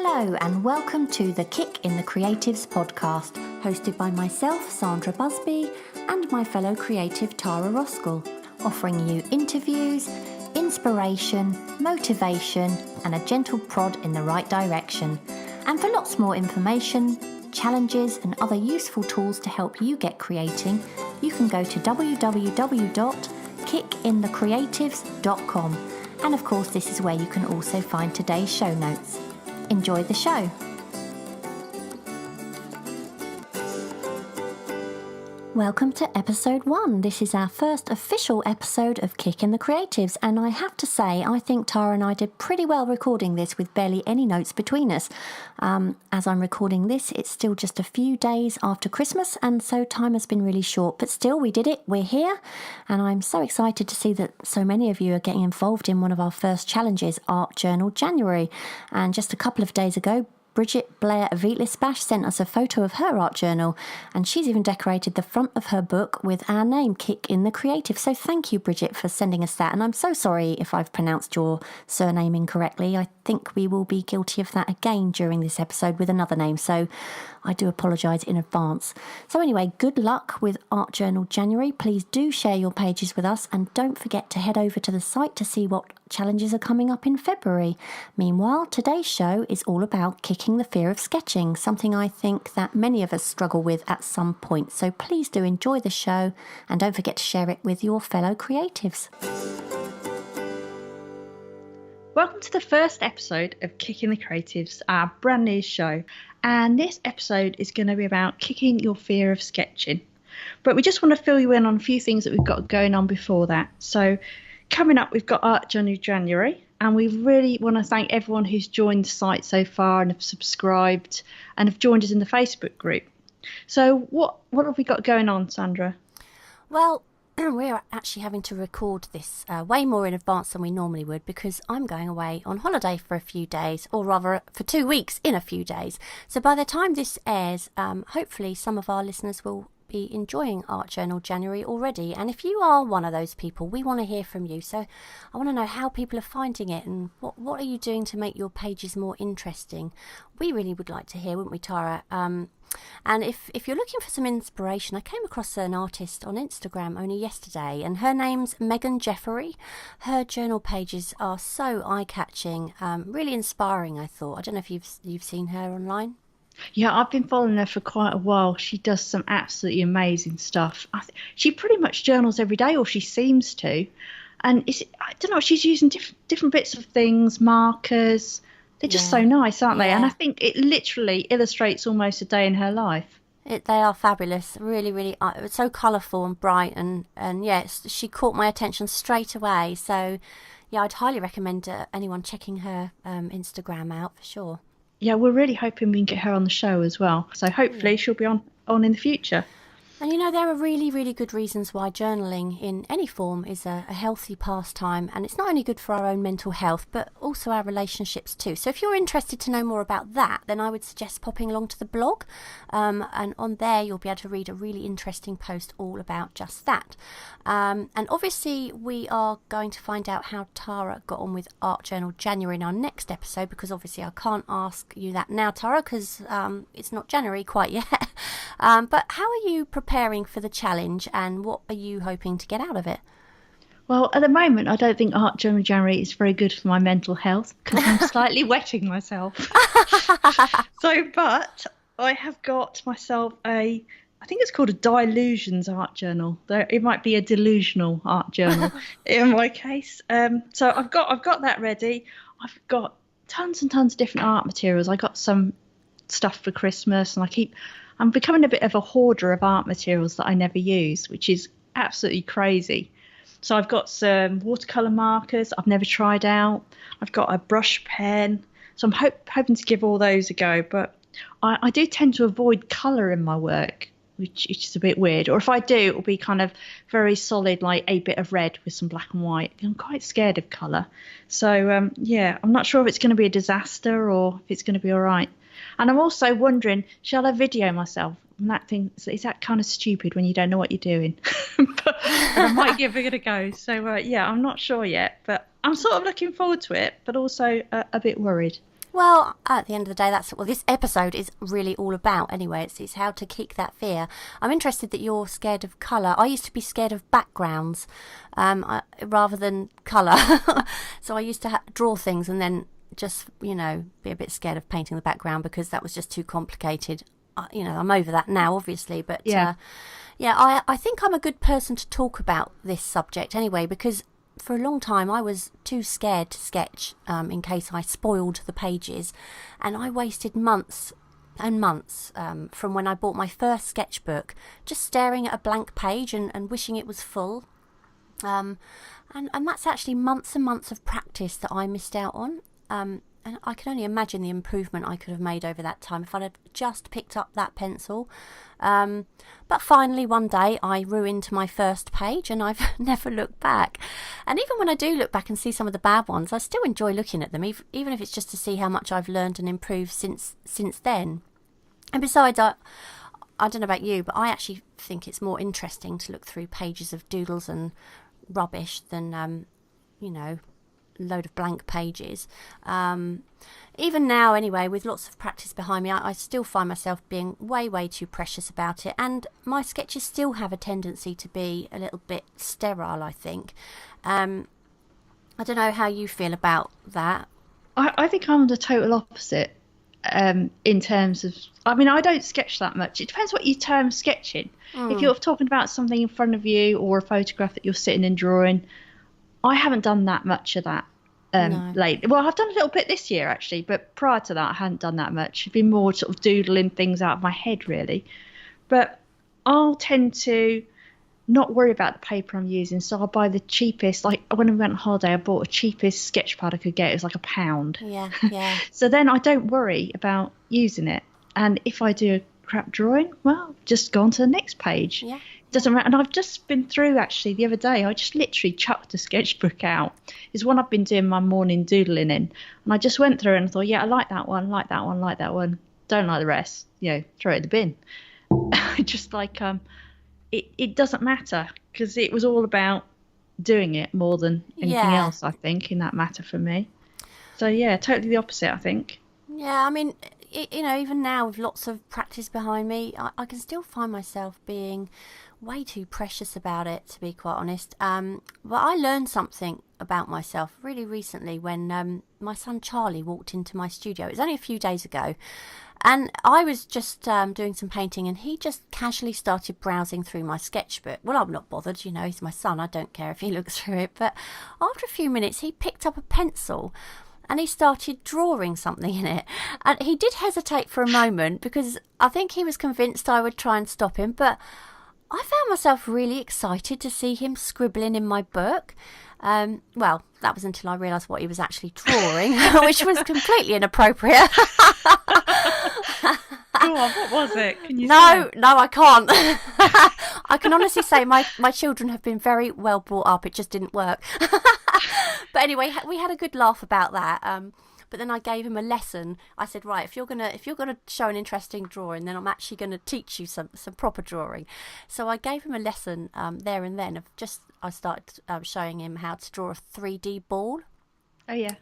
Hello and welcome to the Kick in the Creatives podcast, hosted by myself, Sandra Busby, and my fellow creative Tara Roskell, offering you interviews, inspiration, motivation, and a gentle prod in the right direction. And for lots more information, challenges, and other useful tools to help you get creating, you can go to www.kickinthecreatives.com. And of course, this is where you can also find today's show notes. Enjoy the show. Welcome to episode 1. This is our first official episode of Kick in the Creatives, and I have to say, I think Tara and I did pretty well recording this with barely any notes between us. As I'm recording this, it's still just a few days after Christmas, and so time has been really short, but still we did it, we're here, and I'm so excited to see that so many of you are getting involved in one of our first challenges, Art Journal January. And just a couple of days ago, Bridget Blair Veitlisbash sent us a photo of her art journal, and she's even decorated the front of her book with our name, Kick in the Creative. So thank you, Bridget, for sending us that. And I'm so sorry if I've pronounced your surname incorrectly. I think we will be guilty of that again during this episode with another name, so I do apologise in advance. So anyway, good luck with Art Journal January. Please do share your pages with us, and don't forget to head over to the site to see what challenges are coming up in February. Meanwhile, today's show is all about kicking the fear of sketching, something I think that many of us struggle with at some point. So please do enjoy the show, and don't forget to share it with your fellow creatives. Welcome to the first episode of Kicking the Creatives, our brand new show. And this episode is going to be about kicking your fear of sketching. But we just want to fill you in on a few things that we've got going on before that. So coming up, we've got Art Journal January, and we really want to thank everyone who's joined the site so far and have subscribed and have joined us in the Facebook group. So what have we got going on, Sandra? Well, we're actually having to record this way more in advance than we normally would, because I'm going away on holiday for a few days, or rather for 2 weeks in a few days. So by the time this airs, hopefully some of our listeners will be enjoying Art Journal January already. And if you are one of those people, we want to hear from you. So I want to know how people are finding it, and what are you doing to make your pages more interesting. We really would like to hear, wouldn't we, Tara? And if you're looking for some inspiration, I came across an artist on Instagram only yesterday, and her name's Megan Jeffery. Her journal pages are so eye-catching, really inspiring, I thought. I don't know if you've seen her online. Yeah, I've been following her for quite a while. She does some absolutely amazing stuff. She pretty much journals every day, or she seems to. And I don't know, she's using different bits of things, markers. They're just so nice, aren't they? And I think it literally illustrates almost a day in her life. They are fabulous, really, really. It's so colourful and bright, and she caught my attention straight away. So, yeah, I'd highly recommend anyone checking her Instagram out for sure. Yeah, we're really hoping we can get her on the show as well. So hopefully she'll be on in the future. And you know, there are really, really good reasons why journaling in any form is a healthy pastime, and it's not only good for our own mental health, but also our relationships too. So if you're interested to know more about that, then I would suggest popping along to the blog, and on there you'll be able to read a really interesting post all about just that. And obviously we are going to find out how Tara got on with Art Journal January in our next episode, because obviously I can't ask you that now, Tara, because it's not January quite yet. But how are you preparing for the challenge, and what are you hoping to get out of it? Well, at the moment, I don't think Art Journal January is very good for my mental health, because I'm slightly wetting myself. But I have got myself I think it's called a Dilutions art journal. It might be a delusional art journal in my case. So I've got that ready. I've got tons and tons of different art materials. I got some stuff for Christmas, and I'm becoming a bit of a hoarder of art materials that I never use, which is absolutely crazy. So I've got some watercolour markers I've never tried out. I've got a brush pen. So I'm hoping to give all those a go. But I do tend to avoid colour in my work, which is a bit weird. Or if I do, it will be kind of very solid, like a bit of red with some black and white. I'm quite scared of colour. So, I'm not sure if it's going to be a disaster or if it's going to be all right. And I'm also wondering, shall I video myself? And that thing, is that kind of stupid when you don't know what you're doing? but I might give it a go. So, I'm not sure yet. But I'm sort of looking forward to it, but also a bit worried. Well, at the end of the day, that's what this episode is really all about anyway. It's how to kick that fear. I'm interested that you're scared of colour. I used to be scared of backgrounds rather than colour. So I used to draw things and then just, be a bit scared of painting the background because that was just too complicated. I'm over that now, obviously. But I think I'm a good person to talk about this subject anyway, because for a long time I was too scared to sketch in case I spoiled the pages, and I wasted months and months from when I bought my first sketchbook just staring at a blank page and wishing it was full, and that's actually months and months of practice that I missed out on, and I can only imagine the improvement I could have made over that time if I'd have just picked up that pencil. But finally, one day, I ruined my first page and I've never looked back. And even when I do look back and see some of the bad ones, I still enjoy looking at them, even if it's just to see how much I've learned and improved since then. And besides, I don't know about you, but I actually think it's more interesting to look through pages of doodles and rubbish than, load of blank pages. Even now anyway, with lots of practice behind me, I still find myself being way too precious about it, and my sketches still have a tendency to be a little bit sterile, I think. I don't know how you feel about that. I think I'm the total opposite in terms of, I don't sketch that much. It depends what you term sketching. If you're talking about something in front of you or a photograph that you're sitting and drawing, I haven't done that much of that lately. Well, I've done a little bit this year actually, but prior to that I hadn't done that much. I've been more sort of doodling things out of my head really. But I'll tend to not worry about the paper I'm using, so I'll buy the cheapest. Like when I went on holiday, I bought the cheapest sketch pad I could get. It was like £1. Yeah. So then I don't worry about using it. And if I do a crap drawing, well, just go on to the next page. Yeah. Doesn't matter. And I've just been through actually the other day. I just literally chucked a sketchbook out. It's one I've been doing my morning doodling in, and I just went through and I thought, yeah, I like that one, like that one, like that one. Don't like the rest. Throw it in the bin. Just like it doesn't matter, because it was all about doing it more than anything else. I think in that matter for me. So yeah, totally the opposite. I think. Yeah, even now with lots of practice behind me, I can still find myself being way too precious about it, to be quite honest. But I learned something about myself really recently when my son Charlie walked into my studio. It was only a few days ago, and I was just doing some painting, and he just casually started browsing through my sketchbook. Well, I'm not bothered, he's my son. I don't care if he looks through it. But after a few minutes, he picked up a pencil and he started drawing something in it. And he did hesitate for a moment because I think he was convinced I would try and stop him. But I found myself really excited to see him scribbling in my book. Well, that was until I realised what he was actually drawing, which was completely inappropriate. Go on, what was it? Can you say? No, I can't. I can honestly say my children have been very well brought up. It just didn't work. But anyway, we had a good laugh about that. But then I gave him a lesson. I said, right, if you're gonna show an interesting drawing, then I'm actually gonna teach you some proper drawing. So I gave him a lesson there and then I started showing him how to draw a 3D ball. Oh yeah.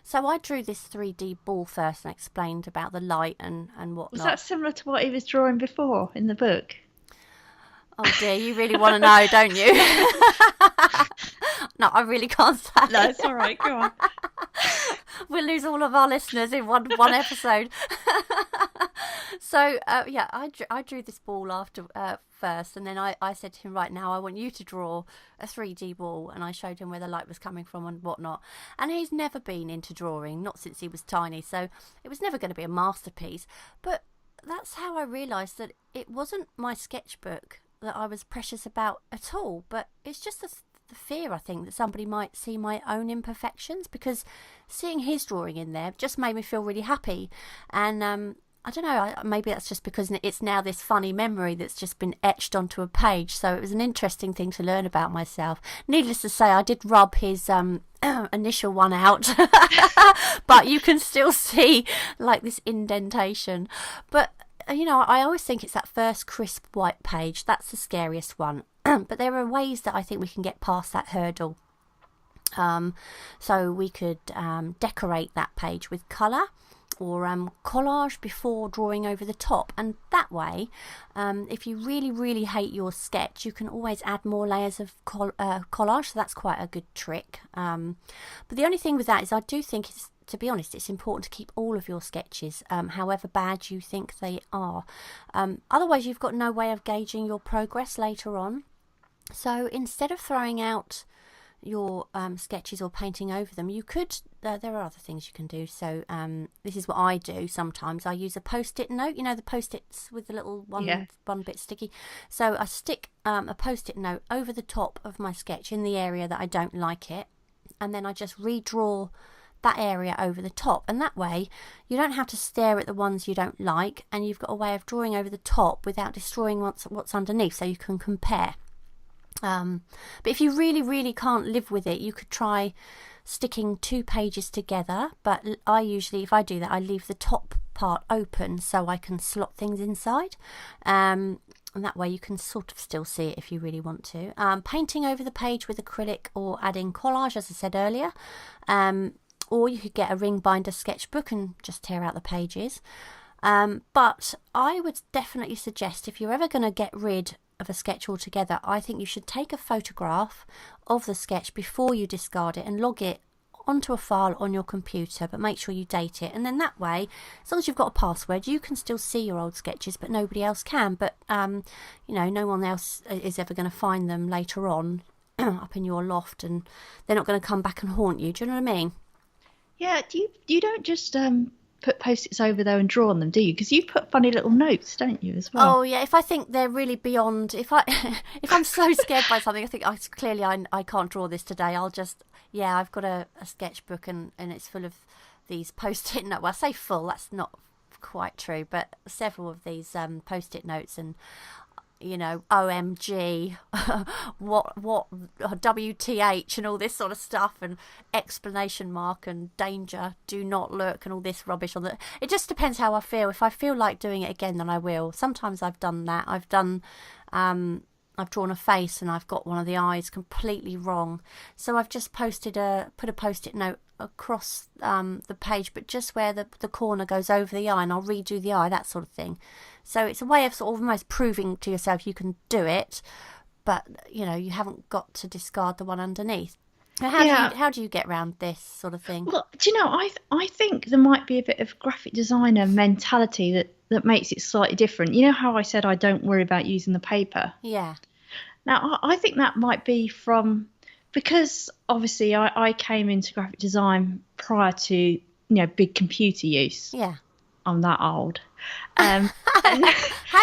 So I drew this 3D ball first and explained about the light and whatnot. Was that similar to what he was drawing before in the book? Oh dear, you really want to know, don't you? No, I really can't say. No, it's all right. Go on. We'll lose all of our listeners in one episode. So I drew this ball after first, and then I said to him, right, now I want you to draw a 3D ball, and I showed him where the light was coming from and whatnot. And he's never been into drawing, not since he was tiny, so it was never going to be a masterpiece. But that's how I realised that it wasn't my sketchbook that I was precious about at all, but it's just the fear, I think, that somebody might see my own imperfections, because seeing his drawing in there just made me feel really happy. And I don't know, maybe that's just because it's now this funny memory that's just been etched onto a page. So it was an interesting thing to learn about myself. Needless to say, I did rub his initial one out, but you can still see like this indentation. But I always think it's that first crisp white page. That's the scariest one. But there are ways that I think we can get past that hurdle. So we could decorate that page with colour or collage before drawing over the top, and that way if you really hate your sketch, you can always add more layers of collage, so that's quite a good trick. But the only thing with that is I do think to be honest, it's important to keep all of your sketches, however bad you think they are. Otherwise you've got no way of gauging your progress later on. So instead of throwing out your sketches or painting over them, you could there are other things you can do. So this is what I do sometimes. I use a Post-it note, the Post-its with the little one bit sticky. So I stick a Post-it note over the top of my sketch in the area that I don't like it, and then I just redraw that area over the top, and that way you don't have to stare at the ones you don't like, and you've got a way of drawing over the top without destroying what's underneath, so you can compare. But if you really can't live with it, you could try sticking 2 pages together, but I usually, if I do that, I leave the top part open so I can slot things inside, and that way you can sort of still see it if you really want to. Painting over the page with acrylic or adding collage, as I said earlier, or you could get a ring binder sketchbook and just tear out the pages. But I would definitely suggest, if you're ever going to get rid of a sketch altogether, I think you should take a photograph of the sketch before you discard it and log it onto a file on your computer, but make sure you date it, and then that way, as long as you've got a password, you can still see your old sketches, but nobody else can. But no one else is ever going to find them later on up in your loft, and they're not going to come back and haunt you. Do you know what I mean? Yeah, you don't just put Post-its over there and draw on them, do you? Because you put funny little notes, don't you, as well? Oh yeah, if I think they're really beyond, if I'm so scared by something, I think clearly I can't draw this today, I'll just, I've got a sketchbook and it's full of these Post-it notes. Well, I say full, that's not quite true, but several of these Post-it notes, and OMG, what WTH and all this sort of stuff, and exclamation mark and danger, do not look, and all this rubbish on the. It just depends how I feel. If I feel like doing it again, then I will. Sometimes I've done that. I've drawn a face and I've got one of the eyes completely wrong, so I've just put a Post-it note across the page, but just where the corner goes over the eye, and I'll redo the eye, that sort of thing. So it's a way of sort of almost proving to yourself you can do it, but you haven't got to discard the one underneath. How do you get around this sort of thing? Well, do you know, I think there might be a bit of graphic designer mentality that makes it slightly different. You know how I said I don't worry about using the paper? Yeah. Now, I think that might be because obviously I came into graphic design prior to, big computer use. Yeah. I'm that old. Hey,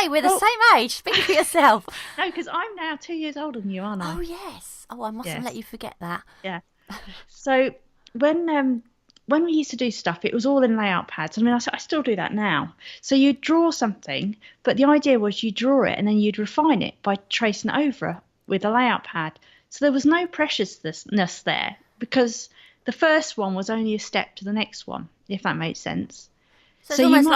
we're the same age. Speak for yourself. No, because I'm now 2 years older than you, aren't I? Oh, yes. Oh, I mustn't let you forget that. Yeah. So when we used to do stuff, it was all in layout pads. I mean, I still do that now. So you'd draw something, but the idea was you draw it and then you'd refine it by tracing it over with a layout pad. So there was no preciousness there, because the first one was only a step to the next one, if that makes sense. So it's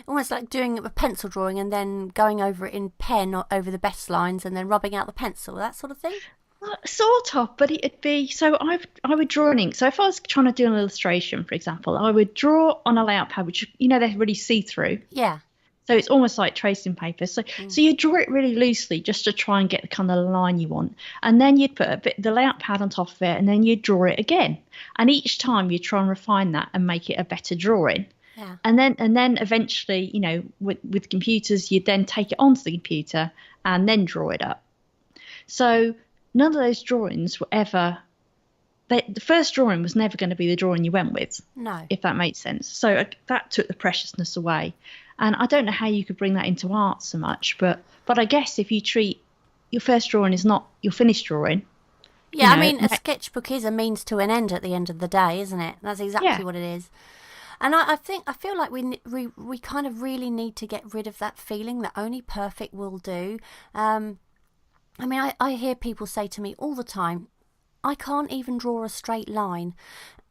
almost like doing a pencil drawing and then going over it in pen or over the best lines and then rubbing out the pencil, that sort of thing? Sort of, but it'd be, so I would draw an ink. So if I was trying to do an illustration, for example, I would draw on a layout pad, which, they're really see-through. Yeah. So it's almost like tracing paper. So you draw it really loosely just to try and get the kind of line you want. And then you'd put the layout pad on top of it, and then you'd draw it again. And each time you try and refine that and make it a better drawing. Yeah. And then eventually, with computers, you'd then take it onto the computer and then draw it up. So none of those drawings were ever. The first drawing was never going to be the drawing you went with. No. If that makes sense. So that took the preciousness away. And I don't know how you could bring that into art so much, but I guess if you treat your first drawing is not your finished drawing. Yeah, I mean, a sketchbook is a means to an end at the end of the day, isn't it? That's exactly what it is. And I feel like we kind of really need to get rid of that feeling that only perfect will do. I mean, I hear people say to me all the time, I can't even draw a straight line.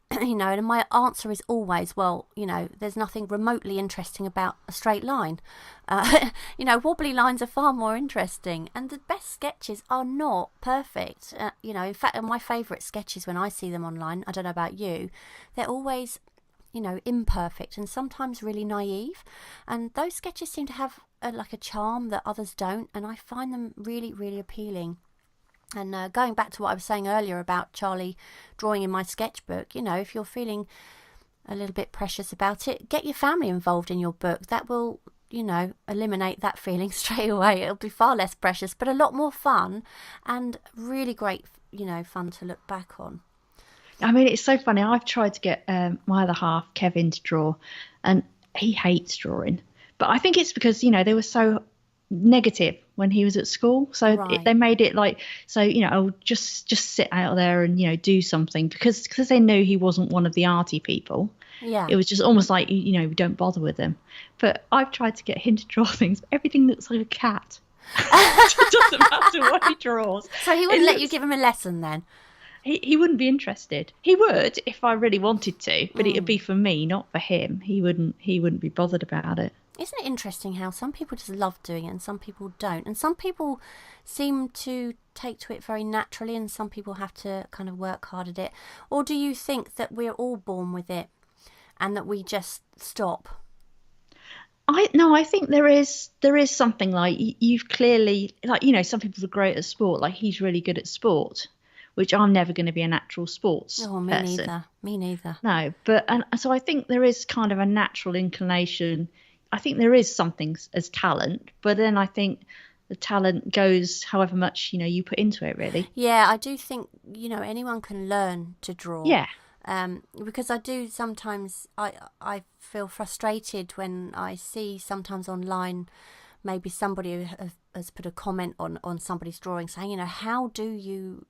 And my answer is always, well, there's nothing remotely interesting about a straight line. Wobbly lines are far more interesting, and the best sketches are not perfect. In fact, my favourite sketches when I see them online, I don't know about you, they're always, imperfect and sometimes really naive. And those sketches seem to have a charm that others don't, and I find them really, really appealing. And going back to what I was saying earlier about Charlie drawing in my sketchbook, if you're feeling a little bit precious about it, get your family involved in your book. That will, eliminate that feeling straight away. It'll be far less precious, but a lot more fun and really great, fun to look back on. I mean, it's so funny. I've tried to get my other half, Kevin, to draw, and he hates drawing. But I think it's because, they were so negative when he was at school, so they made it I'll just sit out there and do something because they knew he wasn't one of the arty people. It was just almost like we don't bother with him. But I've tried to get him to draw things, but everything looks like a cat. It doesn't matter what he draws. So he wouldn't let you give him a lesson then? He wouldn't be interested. He would if I really wanted to, but it would be for me, not for him. He wouldn't be bothered about it. Isn't it interesting how some people just love doing it and some people don't? And some people seem to take to it very naturally and some people have to kind of work hard at it. Or do you think that we're all born with it and that we just stop? I think there is something like you've clearly, some people are great at sport, like he's really good at sport, which I'm never going to be a natural sports person. Me neither. No, and so I think there is kind of a natural inclination. I think there is something as talent, but then I think the talent goes however much, you put into it, really. Yeah, I do think, anyone can learn to draw. Yeah. Because I do sometimes, I feel frustrated when I see sometimes online, maybe somebody has put a comment on somebody's drawing saying, how do you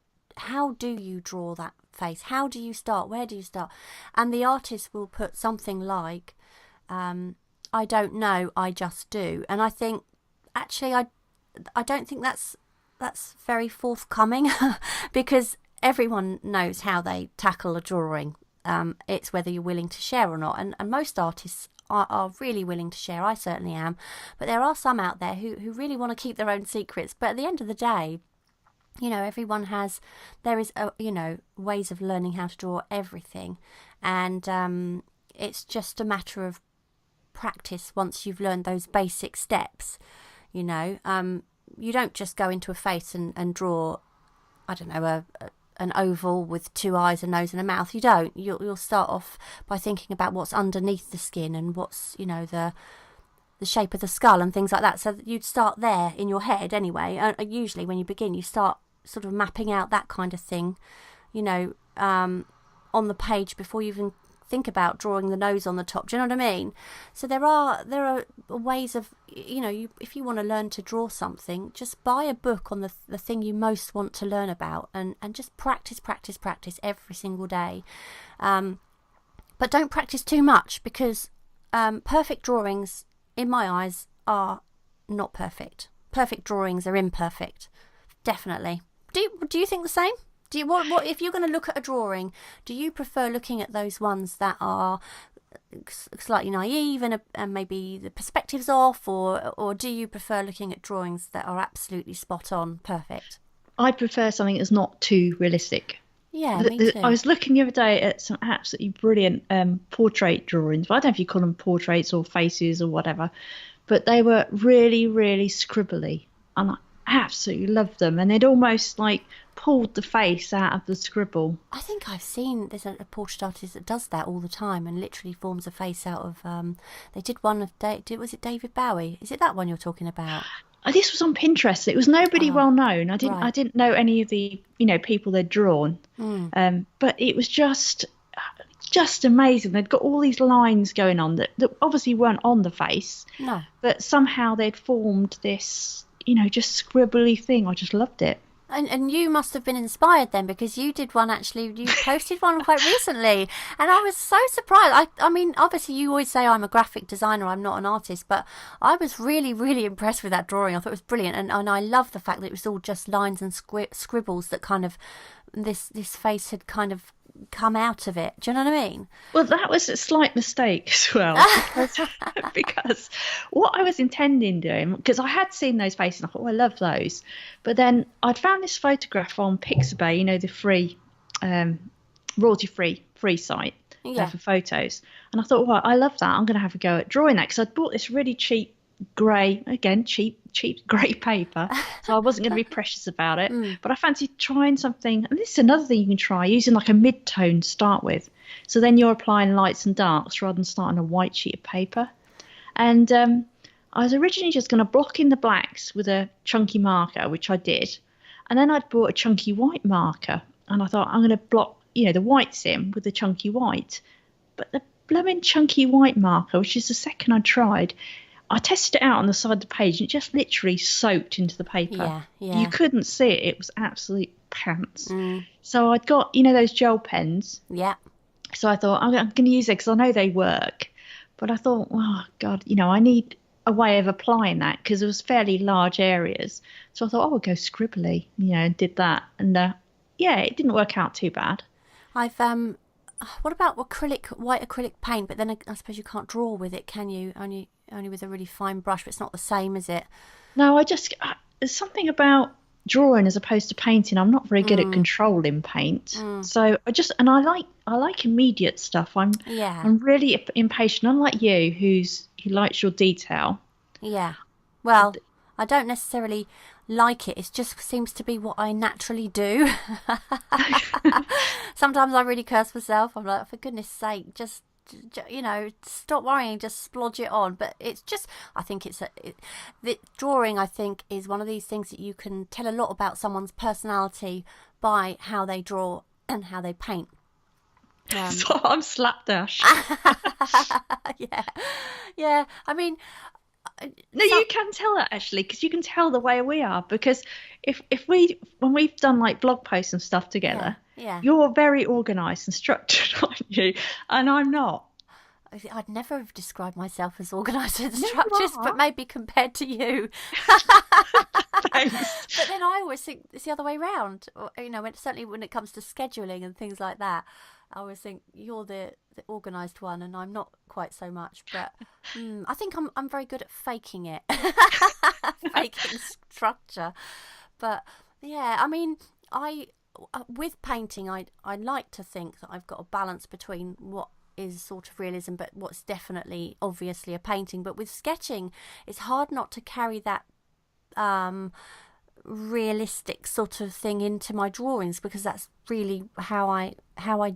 draw that face? How do you start? Where do you start? And the artist will put something like, I don't know, I just do. And I think, actually, I don't think that's very forthcoming because everyone knows how they tackle a drawing. It's whether you're willing to share or not. And most artists are really willing to share. I certainly am. But there are some out there who really want to keep their own secrets. But at the end of the day, there is ways of learning how to draw everything. And it's just a matter of practice once you've learned those basic steps. You don't just go into a face and draw, I don't know, an oval with two eyes, a nose and a mouth. You don't. You'll start off by thinking about what's underneath the skin and what's, the shape of the skull and things like that. So you'd start there in your head anyway. Usually when you begin, you start sort of mapping out that kind of thing, on the page before you even think about drawing the nose on the top. Do you know what I mean? So there are ways of, if you want to learn to draw something, just buy a book on the thing you most want to learn about and just practice every single day. But don't practice too much because perfect drawings, in my eyes, are not perfect. Perfect drawings are imperfect. Definitely. Do you think the same? What if you're going to look at a drawing, do you prefer looking at those ones that are slightly naive and maybe the perspective's off, or do you prefer looking at drawings that are absolutely spot on, perfect? I prefer something that's not too realistic. Yeah, me too. I was looking the other day at some absolutely brilliant portrait drawings. I don't know if you call them portraits or faces or whatever, but they were really, really scribbly, and I absolutely loved them. And they'd almost pulled the face out of the scribble. I think I've seen there's a portrait artist that does that all the time and literally forms a face out of. They did one of was it David Bowie? Is it that one you're talking about? This was on Pinterest. It was nobody well known. I didn't know any of the people they'd drawn. But it was just amazing. They'd got all these lines going on that obviously weren't on the face. No. But somehow they'd formed this just scribbly thing. I just loved it. And you must have been inspired then, because you did one actually, you posted one quite recently, and I was so surprised. I mean, obviously you always say I'm a graphic designer, I'm not an artist, but I was really, really impressed with that drawing. I thought it was brilliant, and I love the fact that it was all just lines and scribbles that kind of, this face had kind of come out of it. Do you know what I mean? Well, that was a slight mistake as well, because what I was intending doing, because I had seen those faces and I thought, oh, I love those. But then I'd found this photograph on Pixabay, the free, royalty-free site for photos. And I thought, well, I love that. I'm going to have a go at drawing that, because I'd bought this really cheap cheap grey paper, so I wasn't going to be precious about it. But I fancied trying something, and this is another thing you can try, using like a mid-tone to start with, so then you're applying lights and darks rather than starting a white sheet of paper. And I was originally just going to block in the blacks with a chunky marker, which I did, and then I'd bought a chunky white marker, and I thought I'm going to block the whites in with the chunky white. But the blooming chunky white marker, which is the second I tried, I tested it out on the side of the page, and it just literally soaked into the paper. Yeah. You couldn't see it. It was absolute pants. So I'd got, those gel pens. Yeah. So I thought, I'm going to use it because I know they work. But I thought, oh, God, I need a way of applying that, because it was fairly large areas. So I thought, I'll go scribbly, and did that. And, it didn't work out too bad. I've what about white acrylic paint? But then I suppose you can't draw with it, can you? Only with a really fine brush, but it's not the same, is it? No, there's something about drawing as opposed to painting. I'm not very good at controlling paint. So I like immediate stuff. I'm really impatient, unlike you, who likes your detail. Yeah. Well, I don't necessarily like it. It just seems to be what I naturally do. Sometimes I really curse myself. I'm like, for goodness sake, just stop worrying, just splodge it on. But it's just, I think the drawing, I think, is one of these things that you can tell a lot about someone's personality by how they draw and how they paint. So I'm slapdash. Yeah. I mean, no, you can tell that, actually, because you can tell the way we are. Because when we've done like blog posts and stuff together, you're very organised and structured, aren't you? And I'm not. I'd never have described myself as organised and structured, but maybe compared to you. Thanks. But then I always think it's the other way round. Certainly when it comes to scheduling and things like that, I always think you're the organised one, and I'm not quite so much. But I think I'm very good at faking it, faking structure. But yeah, I mean, with painting, I like to think that I've got a balance between what is sort of realism but what's definitely obviously a painting. But with sketching, it's hard not to carry that realistic sort of thing into my drawings, because that's really how I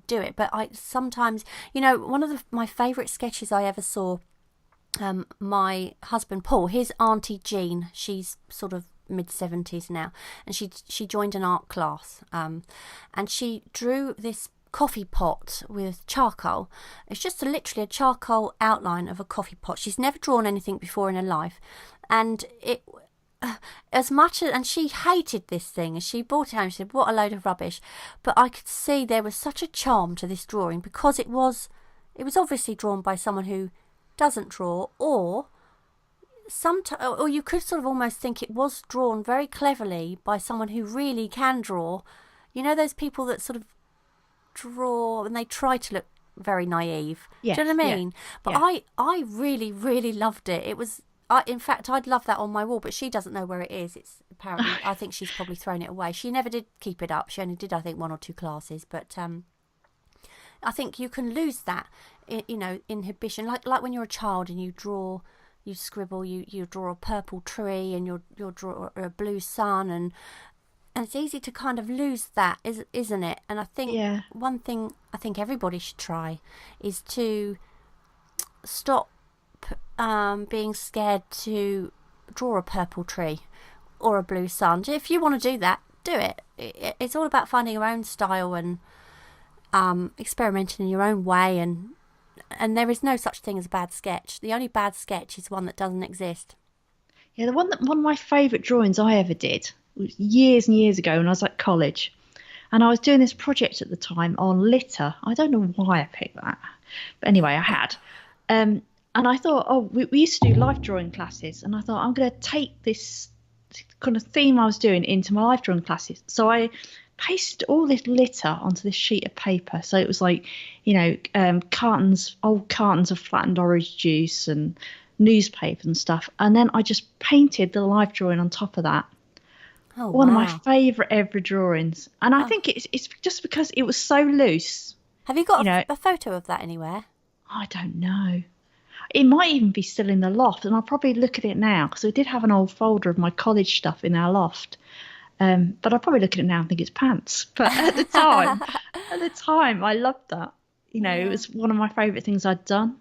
do it. But I sometimes, one of my favourite sketches I ever saw, my husband Paul, his auntie Jean, she's sort of mid-70s now, and she joined an art class, and she drew this coffee pot with charcoal. It's just literally a charcoal outline of a coffee pot. She's never drawn anything before in her life, and and she hated this thing, and she brought it home. She said, what a load of rubbish. But I could see there was such a charm to this drawing, because it was obviously drawn by someone who doesn't draw, or you could sort of almost think it was drawn very cleverly by someone who really can draw. Those people that sort of draw and they try to look very naive. Yes, do you know what I mean? But I really, really loved it. It was, in fact, I'd love that on my wall, but she doesn't know where it is. It's apparently, I think she's probably thrown it away. She never did keep it up. She only did, I think, 1 or 2 classes. But I think you can lose that, inhibition. Like when you're a child and you draw, you scribble, you draw a purple tree, and you'll draw a blue sun, and it's easy to kind of lose that, isn't it? And I think one thing I think everybody should try is to stop being scared to draw a purple tree or a blue sun. If you want to do that, do it. It's all about finding your own style and experimenting in your own way, and there is no such thing as a bad sketch. The only bad sketch is one that doesn't exist. Yeah, one of my favourite drawings I ever did was years and years ago when I was at college, and I was doing this project at the time on litter. I don't know why I picked that, but anyway, I had. And I thought, we used to do life drawing classes, and I thought, I'm going to take this kind of theme I was doing into my life drawing classes. So I pasted all this litter onto this sheet of paper. So it was like, old cartons of flattened orange juice and newspaper and stuff. And then I just painted the life drawing on top of that. Oh, One of wow. my favourite ever drawings. And I think it's just because it was so loose. Have you got a photo of that anywhere? I don't know. It might even be still in the loft, and I'll probably look at it now because we did have an old folder of my college stuff in our loft. But I'll probably look at it now and think it's pants. But at the time, I loved that. It was one of my favourite things I'd done.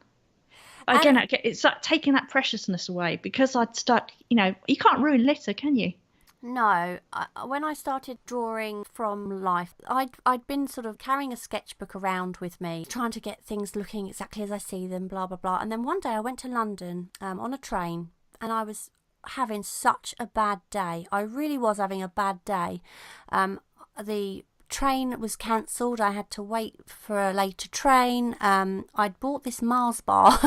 Again, it's like taking that preciousness away because I'd start. You can't ruin litter, can you? No, when I started drawing from life, I'd been sort of carrying a sketchbook around with me, trying to get things looking exactly as I see them, blah, blah, blah. And then one day I went to London on a train, and I was having such a bad day. I really was having a bad day. The train was cancelled. I had to wait for a later train. I'd bought this Mars bar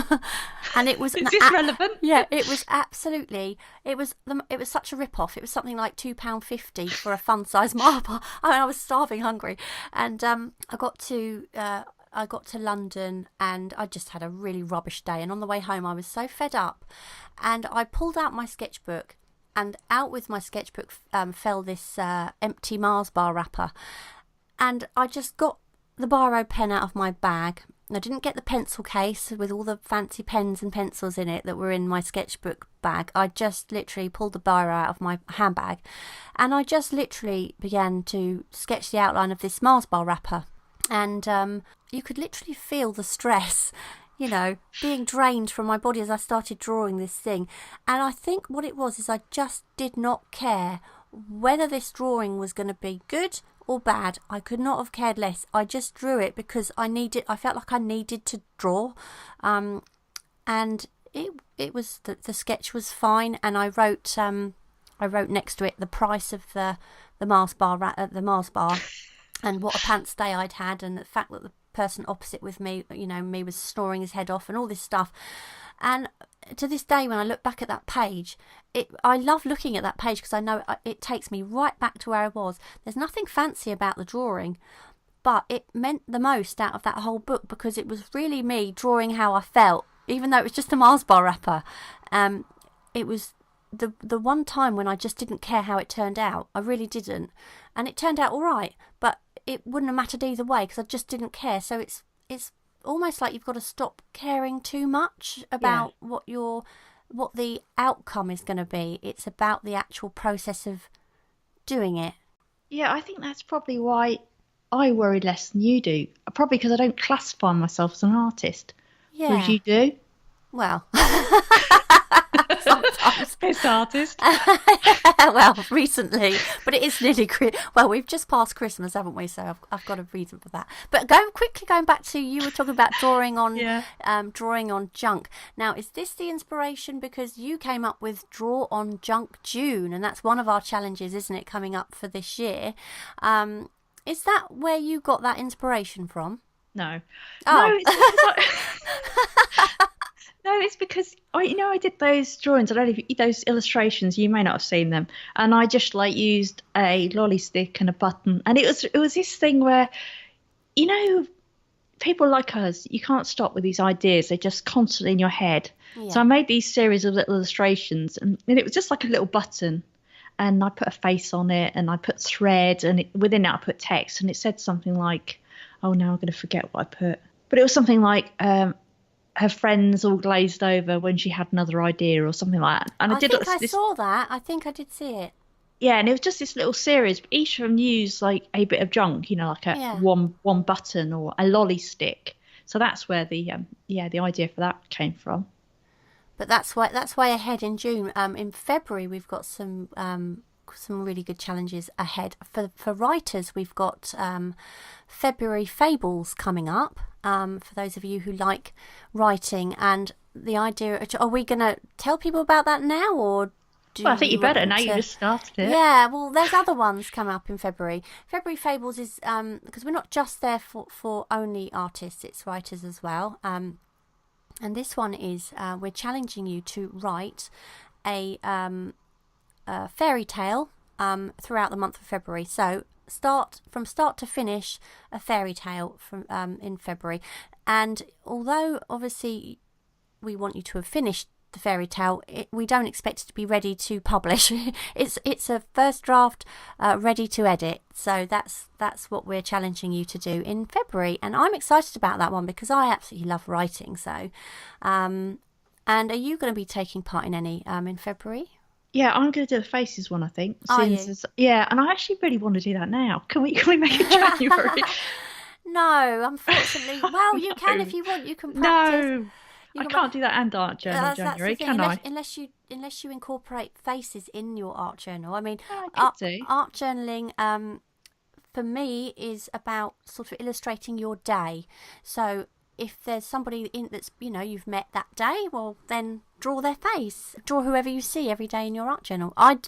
and it was... Is this relevant? Yeah, it was absolutely... It was such a rip-off. It was something like £2.50 for a fun-size Mars bar. I was starving hungry. And I got to London and I just had a really rubbish day. And on the way home, I was so fed up. And I pulled out my sketchbook, and out with my sketchbook fell this empty Mars bar wrapper. And I just got the biro pen out of my bag. I didn't get the pencil case with all the fancy pens and pencils in it that were in my sketchbook bag. I just literally pulled the biro out of my handbag. And I just literally began to sketch the outline of this Mars bar wrapper. And you could literally feel the stress, being drained from my body as I started drawing this thing. And I think what it was is I just did not care whether this drawing was going to be good or bad. I could not have cared less. I just drew it because I felt like I needed to draw. And it was, the sketch was fine. And I wrote next to it the price of the Mars bar, and what a pants day I'd had, and the fact that the person opposite with me, me was snoring his head off and all this stuff. And to this day, when I look back at that page, I love looking at that page because I know it takes me right back to where I was. There's nothing fancy about the drawing, but it meant the most out of that whole book because it was really me drawing how I felt, even though it was just a Mars bar wrapper. It was the one time when I just didn't care how it turned out. I really didn't. And it turned out all right, but it wouldn't have mattered either way because I just didn't care. So it's almost like you've got to stop caring too much about what the outcome is going to be. It's about the actual process of doing it. Yeah, I think that's probably why I worry less than you do. Probably because I don't classify myself as an artist. Yeah. Whereas you do. Well, sometimes. Best artist. Well, recently, but it is nearly well, we've just passed Christmas, haven't we? So I've got a reason for that. But going back to, you were talking about drawing on junk. Now, is this the inspiration because you came up with Draw on Junk June, and that's one of our challenges, isn't it, coming up for this year? Is that where you got that inspiration from? No. Oh. No, it's because I did those drawings. I don't know if those illustrations, you may not have seen them, and I just used a lolly stick and a button, and it was this thing where, people like us, you can't stop with these ideas; they're just constantly in your head. Yeah. So I made these series of little illustrations, and it was just like a little button, and I put a face on it, and I put thread, and within it I put text, and it said something like, oh, now I'm going to forget what I put, but it was something like. Her friends all glazed over when she had another idea or something like that. And I saw that. I think I did see it. Yeah, and it was just this little series. But each of them used a bit of junk, one button or a lolly stick. So that's where the idea for that came from. But that's why ahead in June. In February we've got some really good challenges ahead for writers. We've got February Fables coming up. For those of you who like writing, and the idea, are we going to tell people about that now, or I think you better now. You just started it. Yeah, well, there's other ones coming up in February. February Fables is because we're not just there for only artists; it's writers as well. And this one is we're challenging you to write a fairy tale throughout the month of February. So start to finish a fairy tale from in February. And although obviously we want you to have finished the fairy tale, we don't expect it to be ready to publish. It's a first draft ready to edit. So that's what we're challenging you to do in February, and I'm excited about that one because I absolutely love writing. So and are you going to be taking part in any in February? Yeah, I'm going to do the faces one, I think. Are you? Yeah, and I actually really want to do that now. Can we make it January? No, unfortunately. Well, you can if you want. You can practice. No, I can't do that and art journal in January, can I? Unless you incorporate faces in your art journal. I mean, I could do. Art journaling for me is about sort of illustrating your day. So if there's somebody that's you've met that day, well then draw their face, draw whoever you see every day in your art journal. I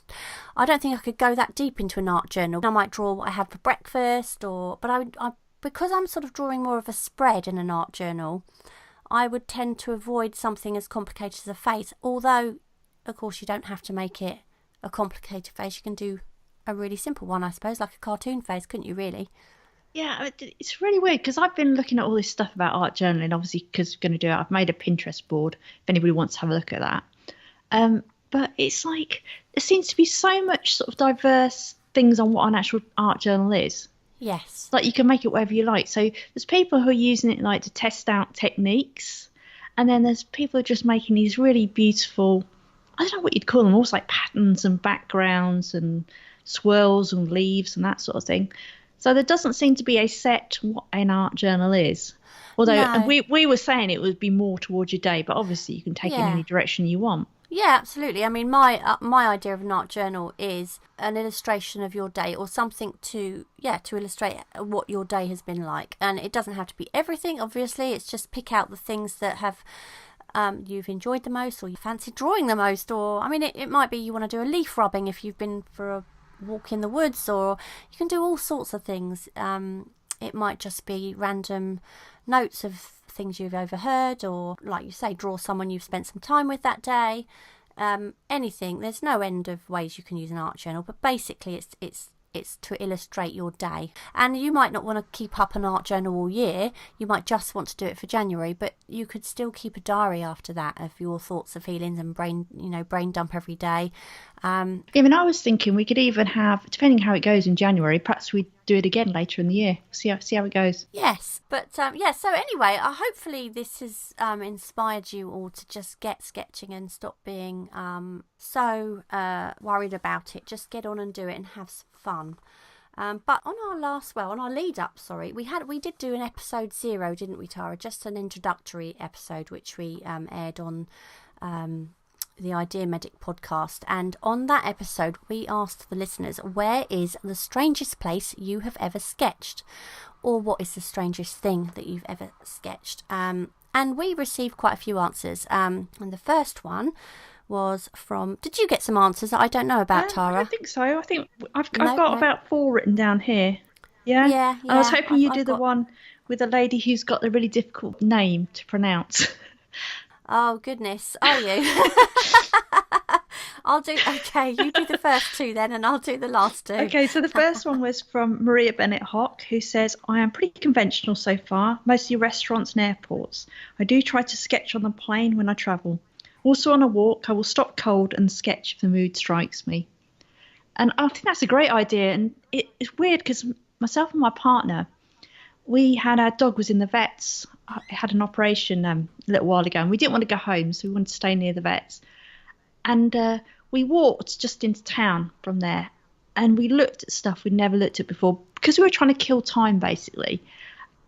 don't think I could go that deep into an art journal. I might draw what I had for breakfast, but I because I'm sort of drawing more of a spread in an art journal, I would tend to avoid something as complicated as a face. Although, of course, you don't have to make it a complicated face. You can do a really simple one, I suppose, like a cartoon face, couldn't you, really? Yeah, it's really weird because I've been looking at all this stuff about art journaling, obviously, because we're going to do it. I've made a Pinterest board if anybody wants to have a look at that. But it's like there seems to be so much sort of diverse things on what an actual art journal is. Yes. Like you can make it whatever you like. So there's people who are using it like to test out techniques, and then there's people who are just making these really beautiful, I don't know what you'd call them, almost like patterns and backgrounds and swirls and leaves and that sort of thing. So there doesn't seem to be a set what an art journal is. Although we were saying it would be more towards your day, but obviously you can take it in any direction you want. Yeah, absolutely. I mean, my idea of an art journal is an illustration of your day, or something to illustrate what your day has been like. And it doesn't have to be everything, obviously. It's just pick out the things that have you've enjoyed the most, or you fancy drawing the most. Or I mean, it might be you want to do a leaf rubbing if you've been for a walk in the woods, or you can do all sorts of things. It might just be random notes of things you've overheard, or like you say, draw someone you've spent some time with that day. Anything. There's no end of ways you can use an art journal, but basically it's to illustrate your day. And you might not want to keep up an art journal all year. You might just want to do it for January, but you could still keep a diary after that of your thoughts and feelings and brain dump every day. I mean, I was thinking we could even have, depending how it goes in January, perhaps we do it again later in the year. See how it goes. Yes, but so anyway, hopefully this has inspired you all to just get sketching and stop being so worried about it. Just get on and do it and have some fun. But on our lead up, we did do an episode 0, didn't we, Tara? Just an introductory episode which we aired on the Idea Medic podcast, and on that episode we asked the listeners, where is the strangest place you have ever sketched, or what is the strangest thing that you've ever sketched? And we received quite a few answers, and the first one was from, did you get some answers that I don't know about, Tara? I think so. I think I've got about 4 written down here. Yeah. I was hoping you did the one with a lady who's got a really difficult name to pronounce. Oh, goodness. Are you? Okay, you do the first 2 then, and I'll do the last 2. Okay, so the first one was from Maria Bennett Hock, who says, I am pretty conventional so far, mostly restaurants and airports. I do try to sketch on the plane when I travel. Also on a walk, I will stop cold and sketch if the mood strikes me. And I think that's a great idea. And it's weird because myself and my partner, we had our dog was in the vets. I had an operation a little while ago, and we didn't want to go home, so we wanted to stay near the vets. And we walked just into town from there, and we looked at stuff we'd never looked at before because we were trying to kill time, basically.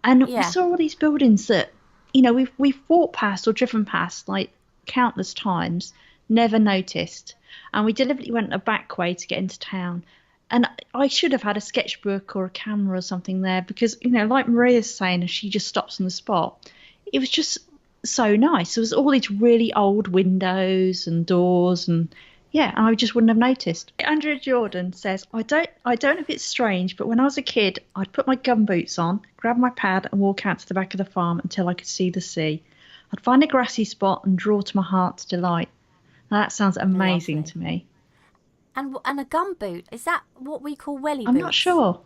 And we saw all these buildings that, we've walked past or driven past like countless times, never noticed. And we deliberately went a back way to get into town. And I should have had a sketchbook or a camera or something there because, like Maria's saying, she just stops on the spot. It was just so nice. There was all these really old windows and doors and I just wouldn't have noticed. Andrea Jordan says, I don't know if it's strange, but when I was a kid, I'd put my gumboots on, grab my pad and walk out to the back of the farm until I could see the sea. I'd find a grassy spot and draw to my heart's delight. Now, that sounds amazing to me. And a gumboot, is that what we call welly boots? I'm not sure.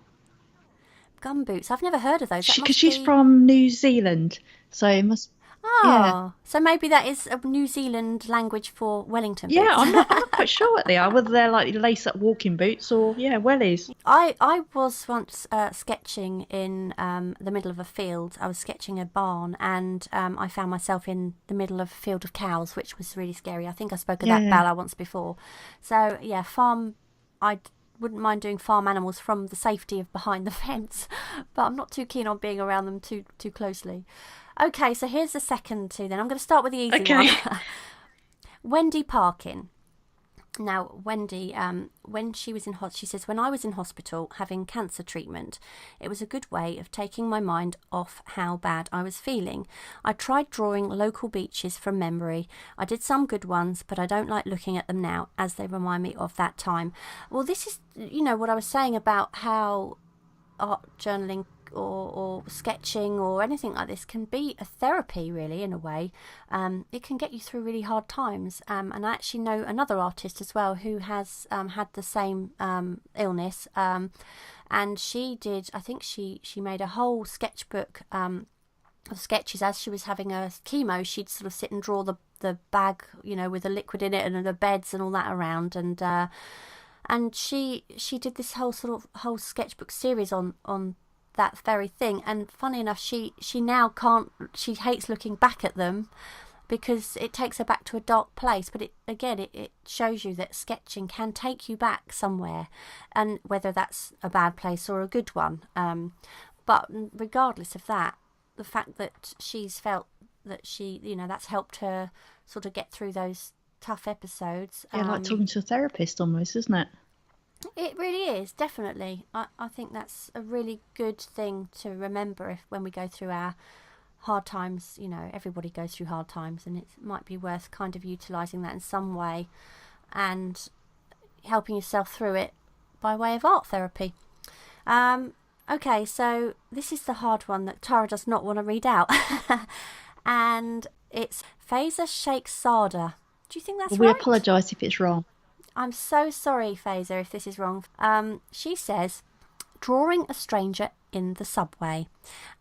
gumboots. I've never heard of those. That Because must she's be... from New Zealand, so it must. Yeah. Oh, so maybe that is a New Zealand language for Wellington Yeah, boots. I'm not quite sure what they are. Whether they're like lace up walking boots or wellies. I was once sketching in the middle of a field. I was sketching a barn, and I found myself in the middle of a field of cows, which was really scary. I think I spoke of that Bella once before. So yeah, I wouldn't mind doing farm animals from the safety of behind the fence, but I'm not too keen on being around them too closely. Okay, so here's the second two then. I'm going to start with the easy one. Wendy Parkin. Now, Wendy, when she was she says, when I was in hospital having cancer treatment, it was a good way of taking my mind off how bad I was feeling. I tried drawing local beaches from memory. I did some good ones, but I don't like looking at them now as they remind me of that time. Well, this is, what I was saying about how art journaling or sketching or anything like this can be a therapy, really, in a way. It can get you through really hard times, and I actually know another artist as well who has had the same illness, and she did, I think she made a whole sketchbook of sketches. As she was having a chemo, she'd sort of sit and draw the bag, with the liquid in it and the beds and all that around, and she did this whole sketchbook series on that very thing. And funny enough, she now she hates looking back at them because it takes her back to a dark place. But it shows you that sketching can take you back somewhere, and whether that's a bad place or a good one. But regardless of that, the fact that she's felt that that's helped her sort of get through those tough episodes. Yeah, like talking to a therapist almost, isn't it? It really is, definitely. I think that's a really good thing to remember when we go through our hard times. Everybody goes through hard times, and it might be worth kind of utilising that in some way and helping yourself through it by way of art therapy. Okay, so this is the hard one that Tara does not want to read out. And it's Fazer Shakes Sada. Do you think that's right? We apologise if it's wrong. I'm so sorry, Fazer, if this is wrong. She says, drawing a stranger in the subway,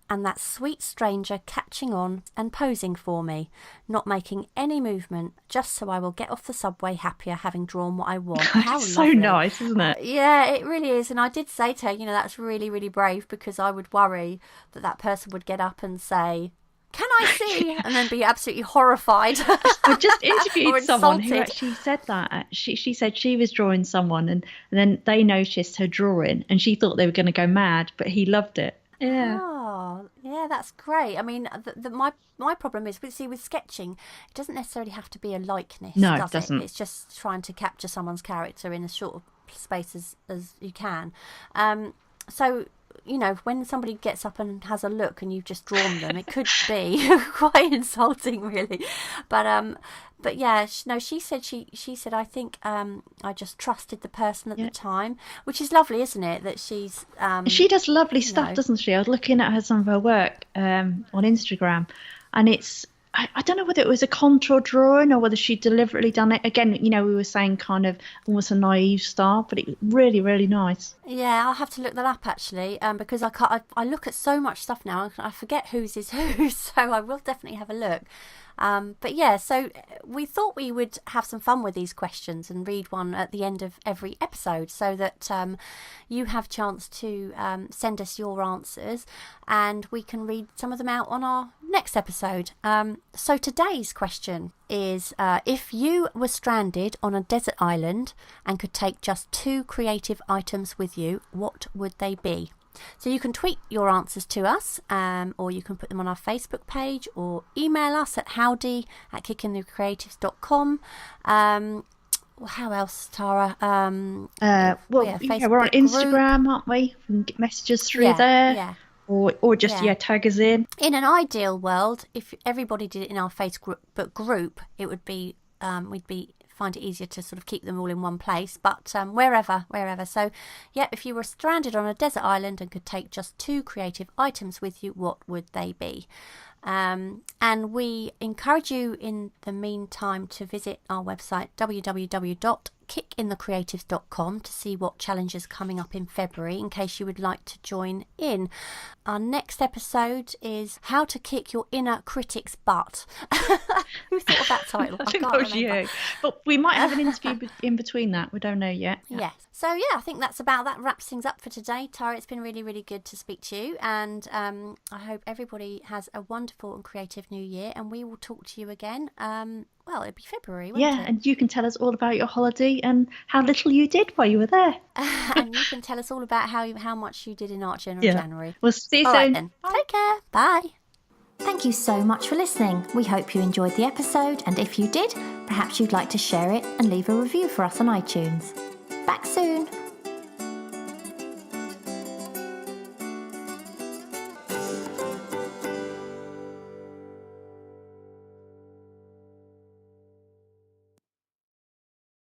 and that sweet stranger catching on and posing for me, not making any movement, just so I will get off the subway happier having drawn what I want. How It's lovely. so nice, isn't it? Yeah, it really is. And I did say to her, that's really, really brave, because I would worry that person would get up and say, "Can I see?" and then be absolutely horrified. I just interviewed someone who insulted. actually said that. She said she was drawing someone, and then they noticed her drawing, and she thought they were going to go mad, but he loved it. Yeah. Oh, yeah, that's great. I mean, my problem is, with sketching, it doesn't necessarily have to be a likeness, No, does it doesn't. It's just trying to capture someone's character in as short of space as you can. So, when somebody gets up and has a look and you've just drawn them, it could be quite insulting, really. But yeah, she said, I think I just trusted the person at the time, which is lovely, isn't it? That she's She does lovely stuff, doesn't she? I was looking at some of her work on Instagram, and it's, I don't know whether it was a contour drawing or whether she'd deliberately done it. Again, we were saying kind of almost a naive style, but it was really, really nice. Yeah, I'll have to look that up, actually, because I look at so much stuff now, and I forget whose is whose, so I will definitely have a look. But yeah, so we thought we would have some fun with these questions and read one at the end of every episode, so that you have a chance to send us your answers, and we can read some of them out on our next episode. So today's question is, if you were stranded on a desert island and could take just 2 creative items with you, what would they be? So you can tweet your answers to us, or you can put them on our Facebook page, or email us at howdy@kickingthecreatives.com. How else, Tara? We're on Instagram, aren't we? We can get messages through there. Yeah. Or just tag us in. In an ideal world, if everybody did it in our Facebook group, it would be find it easier to sort of keep them all in one place, but wherever. So if you were stranded on a desert island and could take just 2 creative items with you, what would they be? And we encourage you in the meantime to visit our website, kickinthecreatives.com to see what challenges are coming up in February in case you would like to join in. Our next episode is How to Kick Your Inner Critic's Butt. Who thought of that title? I think that was you. But we might have an interview in between that. We don't know yet. Yes. So, yeah, I think that wraps things up for today. Tara, it's been really, really good to speak to you. And I hope everybody has a wonderful and creative new year. And we will talk to you again. Well, it'll be February, won't it? And you can tell us all about your holiday and how little you did while you were there. And you can tell us all about how much you did in Art Journal in January. We'll see you soon. Right, then. Take care. Bye. Thank you so much for listening. We hope you enjoyed the episode, and if you did, perhaps you'd like to share it and leave a review for us on iTunes. Back soon.